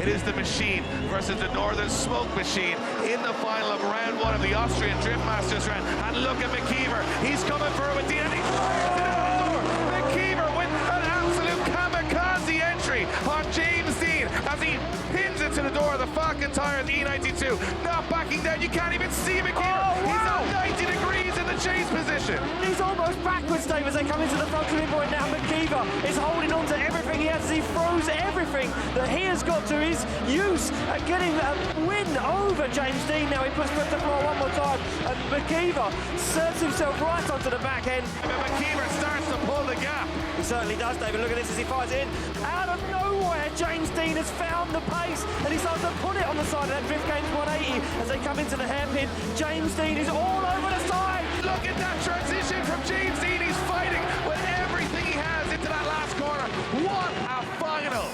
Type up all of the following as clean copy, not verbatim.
It is the Machine versus the Northern Smoke Machine in the final of round one of the Austrian driftmasters round. And look at Mckeever. He's coming for it with the end. He fires it out the door. Mckeever with an absolute kamikaze entry on James Dean as he pins it to the door of the Falcon Tires E92. Not backing down. You can't even see Mckeever. He's at 90 degrees in the chase position. He's almost backwards, Dave, as they come into the front of him right now. Mckeever is holding on to everything he has as he throws everything that he has got to his use and getting a win over James Dean. Now he puts foot to the floor one more time and Mckeever serves himself right onto the back end. But Mckeever starts to pull the gap. He certainly does, David. Look at this as he fires it in. Out of nowhere, James Dean has found the pace and he starts to put it on the side of that Drift Games 180 as they come into the hairpin. James Dean is all over the side. Look at that transition from James Dean. He's fighting with everything he has into that last corner. What a final!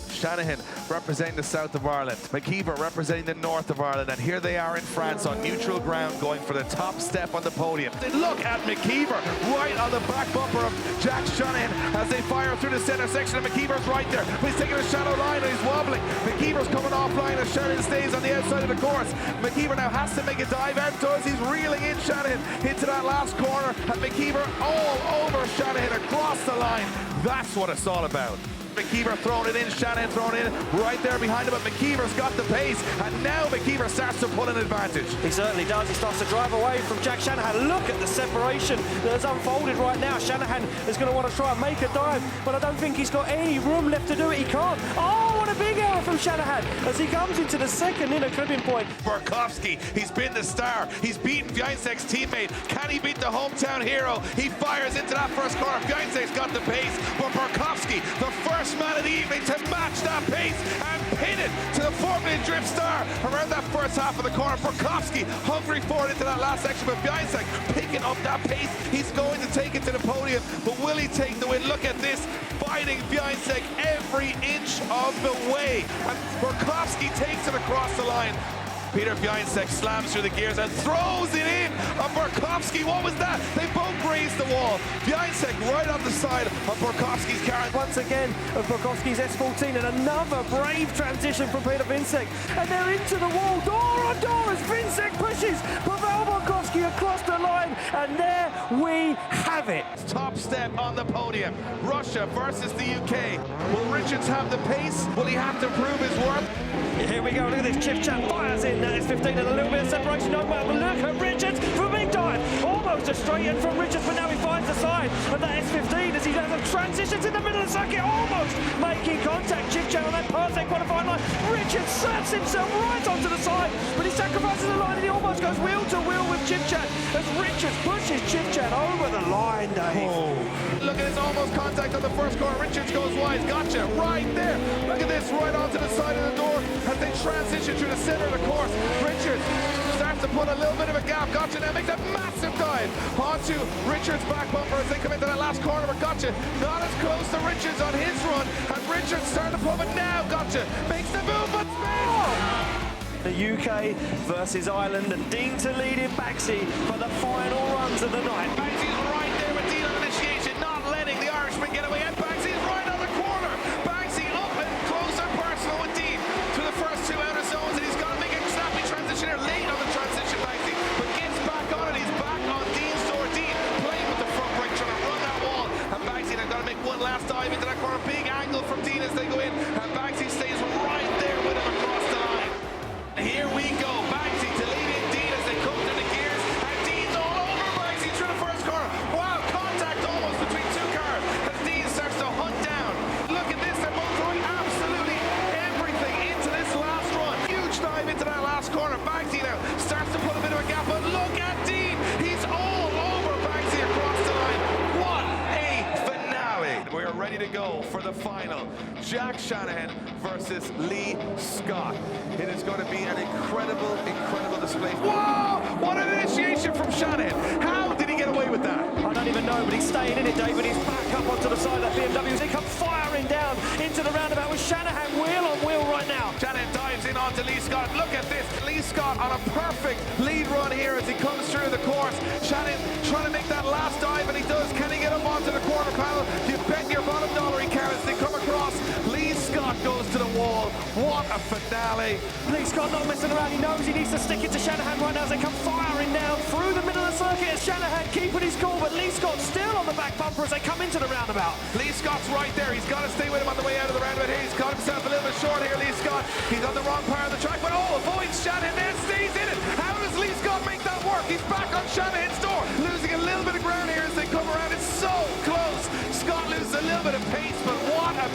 Shanahan representing the south of Ireland, Mckeever representing the north of Ireland, and here they are in France on neutral ground going for the top step on the podium. Look at Mckeever right on the back bumper of Jack Shanahan as they fire through the centre section, and Mckeever's right there, but he's taking a shallow line and he's wobbling. Mckeever's coming offline as Shanahan stays on the outside of the course. Mckeever now has to make a dive out, does he's reeling in Shanahan into that last corner, and Mckeever all over Shanahan across the line. That's what it's all about. Mckeever throwing it in, Shanahan throwing it in, right there behind him, but Mckeever's got the pace, and now Mckeever starts to pull an advantage. He certainly does. He starts to drive away from Jack Shanahan. Look at the separation that has unfolded right now. Shanahan is going to want to try and make a dive, but I don't think he's got any room left to do it. He can't. Oh, what a big error from Shanahan as he comes into the second inner clipping point. Burkovsky, he's been the star. He's beaten Bjeinsek's teammate. Can he beat the hometown hero? He fires into that first corner. Bjeinsek's got the pace, but Burkovsky, the first man of the evening to match that pace and pin it to the Formula Drift star around that first half of the corner. Burkovsky hungry for it into that last section, but Bjeinsek picking up that pace. He's going to take it to the podium, but will he take the win? Look at this, fighting Bjeinsek every inch of the way, and Burkovsky takes it across the line. Peter Bjeinsek slams through the gears and throws it in on Burkovsky. What was that? They both grazed the wall. Bjeinsek right on the side of Burkovsky's car. Once again of Burkovsky's S14 and another brave transition from Peter Bjeinsek. And they're into the wall, door on door as Bjeinsek pushes Pavel Burkovsky across the line. And there we have it. Top step on the podium. Russia versus the UK. Will Richards have the pace? Will he have to prove his worth? Here we go, look at this, Chip Chat fires in, that is 15 and a little bit of separation, no matter, but look at Richards for a big dive, almost a straight in from Richards, but now he finds the side of that S15 as he has a transition in the middle of the circuit, almost making contact. Chip Chat on that perfect qualifying line. Richards serves himself right onto the side, but he sacrifices the line and he almost goes wheel to wheel with Chip Chat as Richards pushes Chip Chat over the line, Dave. Oh. Look at this almost contact on the first corner. Richards goes wide, gotcha, right there. Look at this, right onto the side of the door as they transition through the center of the course. Richards starts to put a little bit of a gap. Gotcha now makes a massive dive onto Richards' back bumper as they come into that last corner. But Gotcha not as close to Richards on his run, and Richards starting to pull, but now Gotcha makes the move, but The UK versus Ireland, and Dean to lead in backseat for the final runs of the night. Banksy's right there with Dean on initiation, not letting the Irishman get away, and Banksy's right on the corner. Banksy up and close and personal with Dean to the first two outer zones, and he's got to make a snappy transition here, late on the transition, Banksy, but gets back on it. He's back on Dean's door. Dean playing with the front brake, trying to run that wall, and Banksy now got to make one last dive into that corner. Big angle from Dean as they go in, and Banksy stays right there with him across the line. Here we go, Banksy to lead in Dean as they come through the gears, and Dean's all over Banksy through the first corner. Wow, contact almost between two cars as Dean starts to hunt down. Look at this, they're both throwing absolutely everything into this last run. Huge dive into that last corner. Banksy now starts to put a bit of a gap, but look at Dean. He's all over Banksy across the line. What a finale. We're ready to go for the final. Jack Shanahan versus Lee Scott. It is going to be an incredible, incredible display. Whoa! What an initiation from Shanahan. How did he get away with that? I don't even know, but he's staying in it, David. He's back up onto the side of that BMW. They come firing down into the roundabout with Shanahan wheel on wheel right now. Shanahan dives in onto Lee Scott. Look at this. Lee Scott on a perfect lead run here as he comes through the course. Shanahan trying to make that last dive, and he does. Can he get up onto the quarter panel? You bet your bottom dollar he can as they come across. Lee Scott goes to the wall. What a finale. Lee Scott not messing around. He knows he needs to stick it to Shanahan right now as they come firing down through the middle of the circuit. Shanahan keeping his cool, but Lee Scott still on the back bumper as they come into the roundabout. Lee Scott's right there. He's got to stay with him on the way out of the roundabout here. He's caught himself a little bit short here, Lee Scott. He's on the wrong part of the track, but avoids Shanahan there, stays in it. How does Lee Scott make that work? He's back on Shanahan's door, losing a little bit of ground here as they come around. It's so close. Scott loses a little bit of pace, but what a